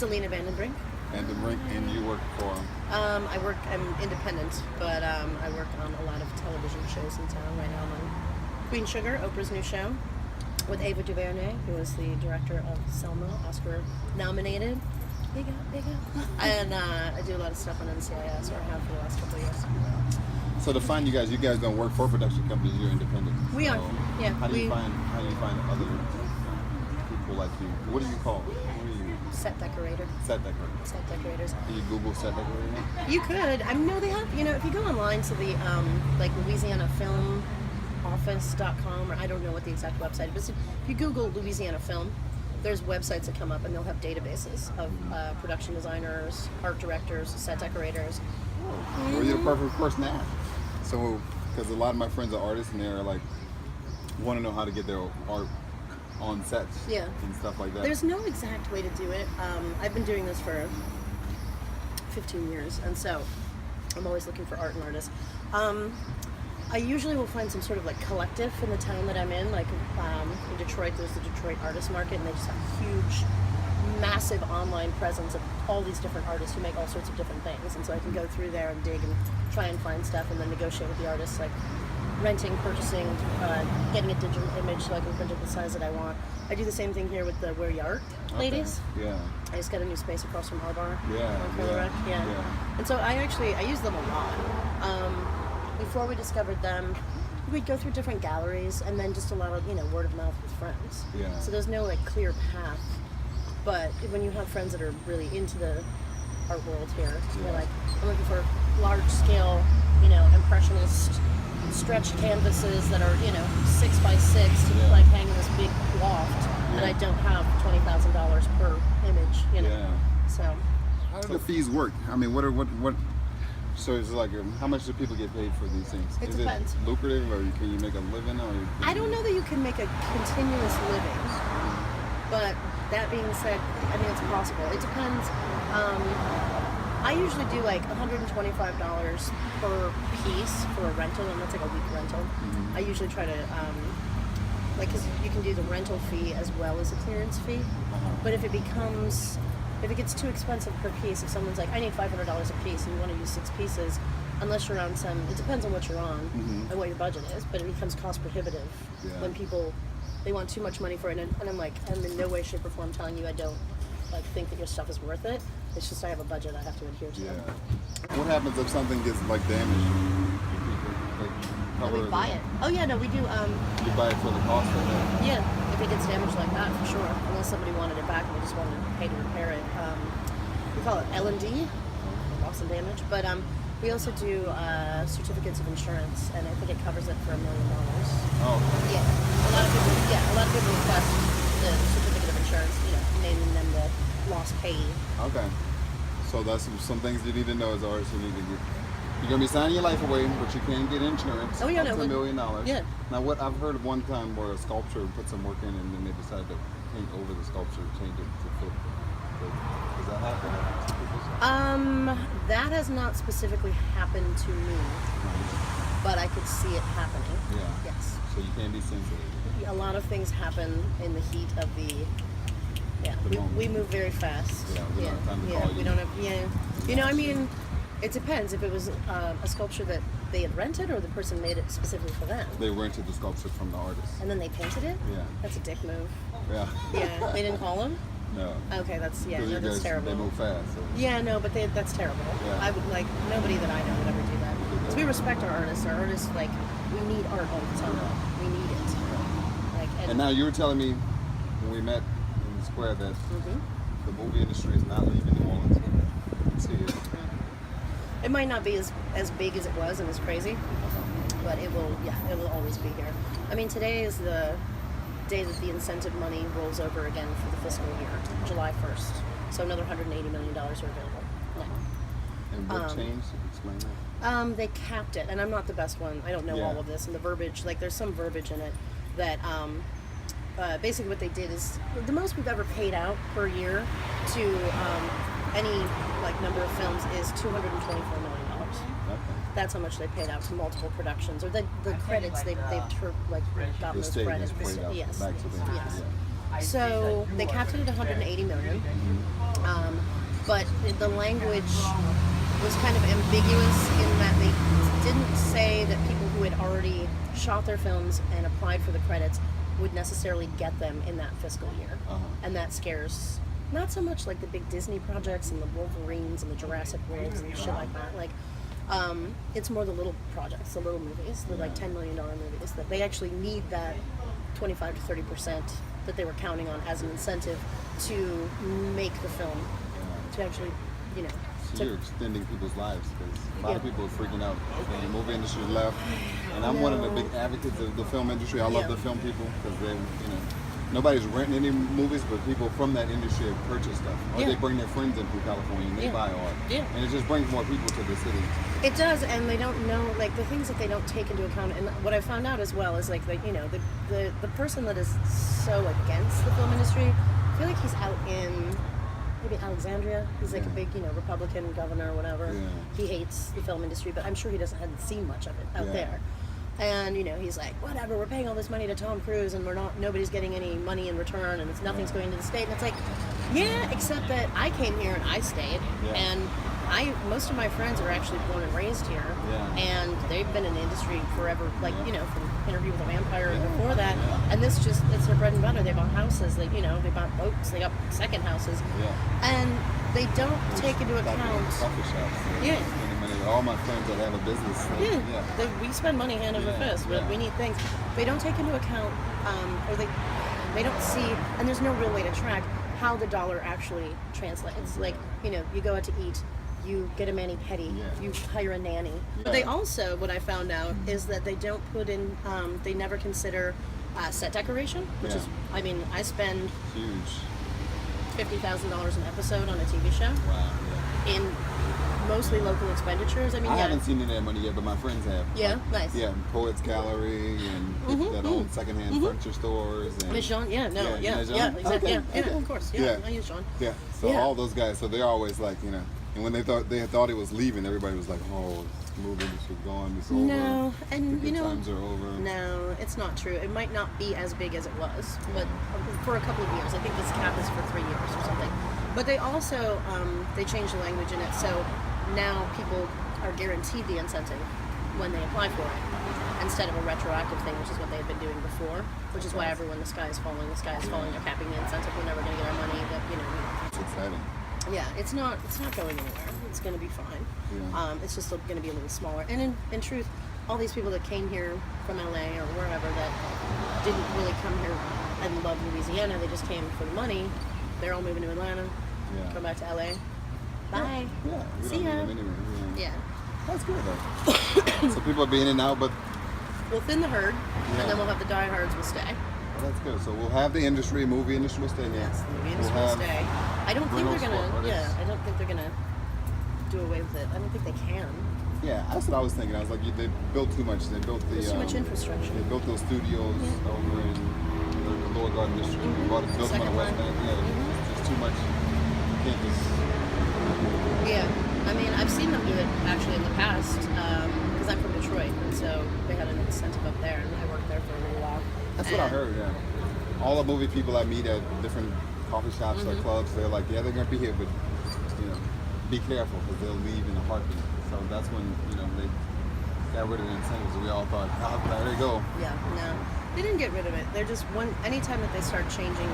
Salina Van Der Vink. Van Der Vink, and you work for? I'm independent, but I work on a lot of television shows in town. Right now I'm on Queen Sugar, Oprah's new show, with Ava DuVernay, who is the director of Selma, Oscar nominated. Big up. And I do a lot of stuff on NCIS, or have for the last couple of years. So to find you guys don't work for production companies, you're independent. We are, yeah. How do you find other people like you? What do you call? Set decorator. Set decorator. Set decorators. Can you Google set decorator? You could. I know they have. You know, if you go online to the like Louisiana Film Office.com, or I don't know what the exact website is, but if you Google Louisiana Film, there's websites that come up, and they'll have databases of production designers, art directors, set decorators. Well, you're the perfect person to ask. So, because a lot of my friends are artists, and they're like, want to know how to get their art on sets, and stuff like that. There's no exact way to do it. I've been doing this for 15 years, and so I'm always looking for art and artists. I usually will find some sort of like collective in the town that I'm in. Like in Detroit, there's the Detroit Artist Market, and they just have huge, massive online presence of all these different artists who make all sorts of different things. And so I can go through there and dig and try and find stuff, and then negotiate with the artists, like renting, purchasing, getting a digital image so I can print it the size that I want. I do the same thing here with the Where You Art ladies. Okay. Yeah. I just got a new space across from our bar. Yeah. And so I use them a lot. Before we discovered them, we'd go through different galleries, and then just a lot of, word of mouth with friends. Yeah. So there's no like clear path. But when you have friends that are really into the art world here, you're like, I'm looking for large scale, impressionist stretch canvases that are, 6 by 6 to like hang in this big loft, and I don't have $20,000 per image, So how do the fees work? I mean, what? So it's like, how much do people get paid for these things? It Is depends. it lucrative, or can you make a living? I don't know that you can make a continuous living, but that being said, I mean, it's possible. It depends. I usually do like $125 per piece for a rental, and that's like a week rental. I usually try to, because you can do the rental fee as well as a clearance fee. But if it gets too expensive per piece, if someone's like, I need $500 a piece, and you want to use 6 pieces, unless you're on it depends on what you're on and what your budget is, but it becomes cost prohibitive when people, they want too much money for it, and I'm like, I'm in no way, shape, or form telling you I don't think that your stuff is worth it. It's just I have a budget I have to adhere to. Yeah. What happens if something gets like damaged? We buy it. Oh yeah, no, we do. You buy it for the cost of it? Yeah, if it gets damaged like that, for sure. Unless somebody wanted it back and we just wanted to pay to repair it. We call it L&D, loss and damage. But we also do certificates of insurance, and I think it covers it for $1 million. Oh. Yeah. A lot of people request the certificate of insurance, naming them the lost payee. Okay. So that's some things you need to know as artists. You're gonna be signing your life away, but you can get insurance. Oh yeah, up to $1 million. Yeah. Now, what I've heard of one time where a sculptor put some work in, and then they decided to paint over the sculpture, change it to fit. Does that happen? That has not specifically happened to me, but I could see it happening. Yeah. Yes. So you can be sensitive. A lot of things happen in the heat of the. Yeah, we move very fast. Yeah, we don't have time to call you. We don't have. I mean, it depends if it was a sculpture that they had rented, or the person made it specifically for them. They rented the sculpture from the artist. And then they painted it? Yeah. That's a dick move. Yeah. Yeah. They didn't call them? No. Okay, that's you that's terrible. They move fast. So. Yeah, no, but that's terrible. Yeah. I would nobody that I know would ever do that. Because we respect our artists. Our artists, we need art all the time. We need it. And now you were telling me when we met in the square that the movie industry is not leaving New Orleans. See it. It might not be as big as it was and as crazy, but it will always be here. I mean, today is the day that the incentive money rolls over again for the fiscal year, July 1st. So another $180 million are available now. And what changed? Explain that. They capped it, and I'm not the best one. I don't know all of this, and the verbiage, there's some verbiage in it that basically what they did is the most we've ever paid out per year to any number of films is $224 million. Okay. That's how much they paid out to multiple productions, or the credits they've gotten those credits. Yes. Back to them. Yes. So they capped it at $180 million. but the language was kind of ambiguous in that they didn't say that people who had already shot their films and applied for the credits would necessarily get them in that fiscal year. And that scares not so much like the big Disney projects and the Wolverines and the Jurassic Worlds and shit like that. Like, it's more the little projects, the little movies, the like $10 million movies, that they actually need that 25 to 30% that they were counting on as an incentive to make the film, to actually, you know. So you're extending people's lives, because a lot of people are freaking out. The movie industry left, and I'm one of the big advocates of the film industry. I love the film people, because they, you know, nobody's renting any movies, but people from that industry have purchased stuff. Or they bring their friends in from California and they buy art. And it just brings more people to the city. It does, and they don't know, like, the things that they don't take into account. And what I found out as well is, like you know, the person that is so against the film industry, I feel like he's out in maybe Alexandria. He's like a big, you know, Republican governor or whatever. He hates the film industry, but I'm sure he hadn't seen much of it out there. And, you know, he's like, whatever, we're paying all this money to Tom Cruise and nobody's getting any money in return, and nothing's going to the state. And it's like, yeah, except that I came here and I stayed, and most of my friends are actually born and raised here, and they've been in the industry forever, like, you know, from Interview with a Vampire and before that, and it's their bread and butter. They bought houses, they bought boats, they got second houses, and they don't take into account coffee shops. All my friends that have a business. We spend money hand over fist, but we need things. They don't take into account, or they don't see, and there's no real way to track how the dollar actually translates. Like, you know, you go out to eat, you get a mani-pedi, you hire a nanny. But they also, what I found out is that they don't put in, they never consider set decoration, which is, I mean, I spend huge $50,000 an episode on a TV show. Wow. In mostly local expenditures. I mean, I haven't seen any of that money yet, but my friends have. Yeah, nice. Yeah, Poets Gallery and that own secondhand furniture stores. And Miss Jean, exactly. Okay. Of course. I use Jean. Yeah, so all those guys, so they're always like, you know, and when they thought he was leaving, everybody was like, oh, this movie industry's gone, it's over. No, and the you know, times are over. No, it's not true. It might not be as big as it was, but for a couple of years. I think this cap is for 3 years or something. But they also, they changed the language in it, so now people are guaranteed the incentive when they apply for it, instead of a retroactive thing, which is what they had been doing before, which is why everyone, the sky is falling, they're capping the incentive, we're never going to get our money, but, you know. It's exciting. Yeah, it's not going anywhere. It's going to be fine. It's just going to be a little smaller. And in truth, all these people that came here from LA or wherever that didn't really come here and love Louisiana, they just came for the money, they're all moving to Atlanta, come back to LA. Bye. Yeah. See ya. Anyway. Yeah. That's good though. So people are being in and out, but we'll thin the herd, and then we'll have the diehards will stay. Well, that's good. So we'll have the movie industry will stay there. Yes, the movie industry will stay. I don't think they're gonna. I don't think they're gonna do away with it. I don't think they can. Yeah, that's what I was thinking. I was like, they built too much. They built There's too much infrastructure. They built those studios over in the Lower Garden District. Built them on the West Bank. There's too much. You can't just. Yeah, I mean, I've seen them do it actually in the past because I'm from Detroit, and so they had an incentive up there, and I worked there for a little while. That's what I heard. Yeah, all the movie people I meet at different coffee shops or clubs, they're like, yeah, they're gonna be here, but you know, be careful because they'll leave in a heartbeat. So that's when they got rid of the incentives. We all thought, oh, there they go. Yeah, no, they didn't get rid of it. They're just anytime that they start changing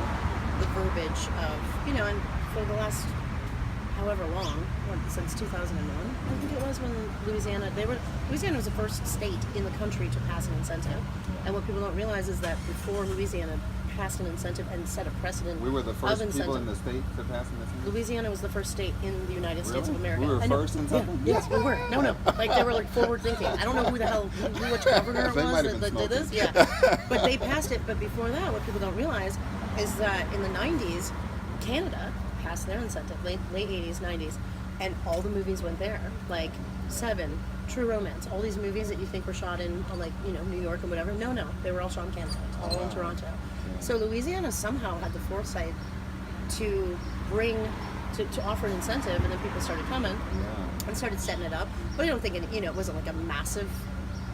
the verbiage of, and for the last however long, since 2001, I think it was, when Louisiana was the first state in the country to pass an incentive. And what people don't realize is that before Louisiana passed an incentive and set a precedent, we were the first people in the state to pass an incentive. Louisiana was the first state in the United States of America. We were first in something? Yes, we were. No. Like, they were like forward thinking. I don't know which governor it was that did this. Yeah. But they passed it. But before that, what people don't realize is that in the 90s, Canada passed their incentive, late 80s, 90s, and all the movies went there. Like Seven, True Romance, all these movies that you think were shot in, like, New York or whatever. No, they were all shot in Canada, all in Toronto. Yeah. So Louisiana somehow had the foresight to to offer an incentive, and then people started coming and started setting it up. But I don't think it wasn't like a massive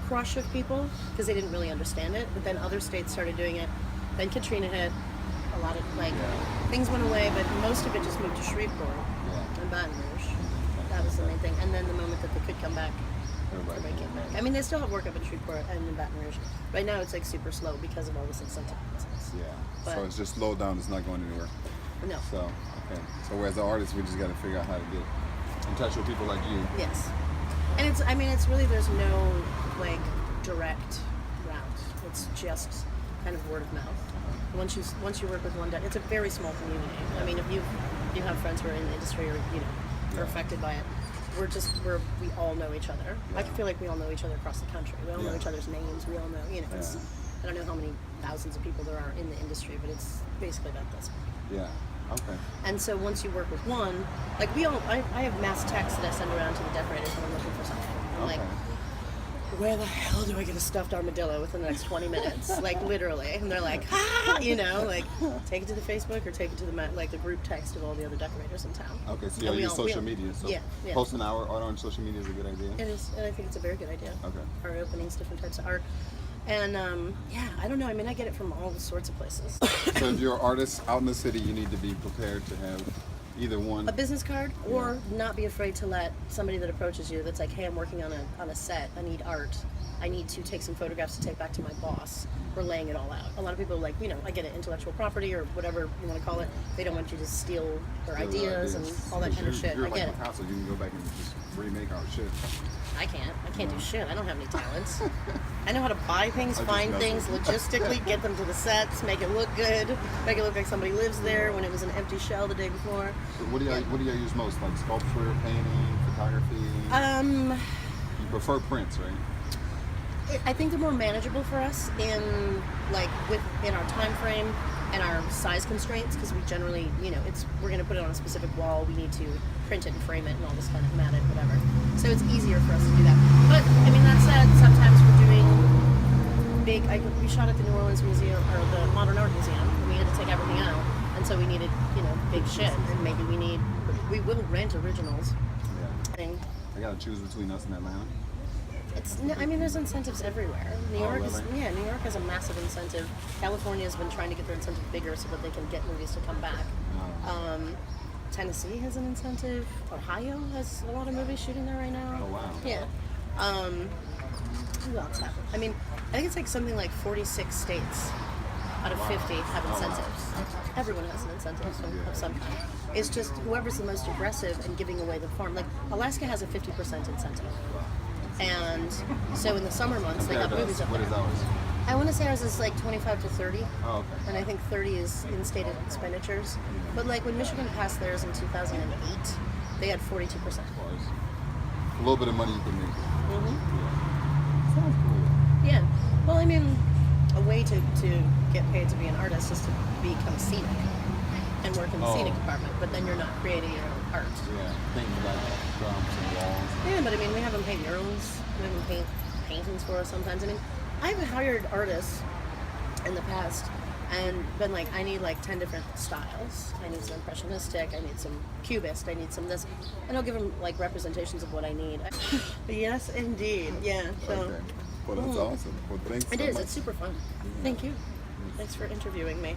crush of people because they didn't really understand it. But then other states started doing it. Then Katrina hit. A lot of things went away, but most of it just moved to Shreveport and thing. And then the moment that they could come back, Everybody everybody came back. I mean, they still have work up in Shreveport and in Baton Rouge. Right now, it's like super slow because of all this incentive nonsense. Yeah. But- So it's just slowed down. It's not going anywhere. No. So okay. So as an artist, we just got to figure out how to get in touch with people like you. Yes. And it's, I mean, it's really, there's no like direct route. It's just kind of word of mouth. Once you work with one, it's a very small community. I mean, if you have friends who are in the industry or are affected by it, we all know each other. I feel like we all know each other across the country. We all know each other's names. We all know, it's, I don't know how many thousands of people there are in the industry, but it's basically about this. Yeah. Okay. And so once you work with one, like I have mass texts that I send around to the decorators when I'm looking for something. I'm like, where the hell do I get a stuffed armadillo within the next 20 minutes? Like literally. And they're like, like take it to the Facebook or take it to the group text of all the other decorators in town. Okay, so you use social media. So posting our art on social media is a good idea. It is, and I think it's a very good idea. Okay. Art openings, different types of art. And I don't know. I mean, I get it from all sorts of places. So if you're an artist out in the city, you need to be prepared to have either one. A business card, or not be afraid to let somebody that approaches you that's like, hey, I'm working on a set, I need art, I need to take some photographs to take back to my boss. We're laying it all out. A lot of people are like, I get it, intellectual property or whatever you want to call it. They don't want you to steal their ideas and all that kind of shit. You're I get like it. Picasso, you can go back and just remake our shit. I can't do shit. I don't have any talents. I know how to buy things, find things, logistically get them to the sets, make it look good, make it look like somebody lives there when it was an empty shell the day before. So what do you use most? Like sculpture, painting, photography? You prefer prints, right? I think they're more manageable for us in our time frame and our size constraints, because we generally, we're going to put it on a specific wall. We need to print it and frame it and all this kind of matted whatever. So it's easier for us to do that. But I mean, that said, sometimes we're doing we shot at the New Orleans Museum or the Modern Art Museum, and we had to take everything out, and so we needed big shit, and maybe we will rent originals. Yeah. I gotta choose between us and Atlanta. There's incentives everywhere. New York really? New York has a massive incentive. California has been trying to get their incentive bigger so that they can get movies to come back. Tennessee has an incentive. Ohio has a lot of movies shooting there right now. Oh wow. Yeah. Who else have? I think it's like something like 46 states out of 50 have incentives. Everyone has an incentive of some kind. It's just whoever's the most aggressive and giving away the farm. Like Alaska has a 50% incentive. And so in the summer months, they have movies up there. What is ours? I want to say ours is like 25 to 30. Oh, okay. And I think 30 is in-state expenditures. But like when Michigan passed theirs in 2008, they had 42%. A little bit of money you can make. Mm-hmm. Sounds cool. Yeah. Well, I mean, a way to get paid to be an artist is to become scenic and work in the scenic department, but then you're not creating your own art. Yeah, painting like drums and walls. Yeah, but I mean, we have them paint murals, we have them paint paintings for us sometimes. I mean, I've hired artists in the past and been like, I need like 10 different styles. I need some impressionistic, I need some cubist, I need some this. And I'll give them like representations of what I need. Yes, indeed. Yeah. So. Okay. Well, that's awesome. Well, thanks It so is. much. It's super fun. Thank you. Thanks for interviewing me.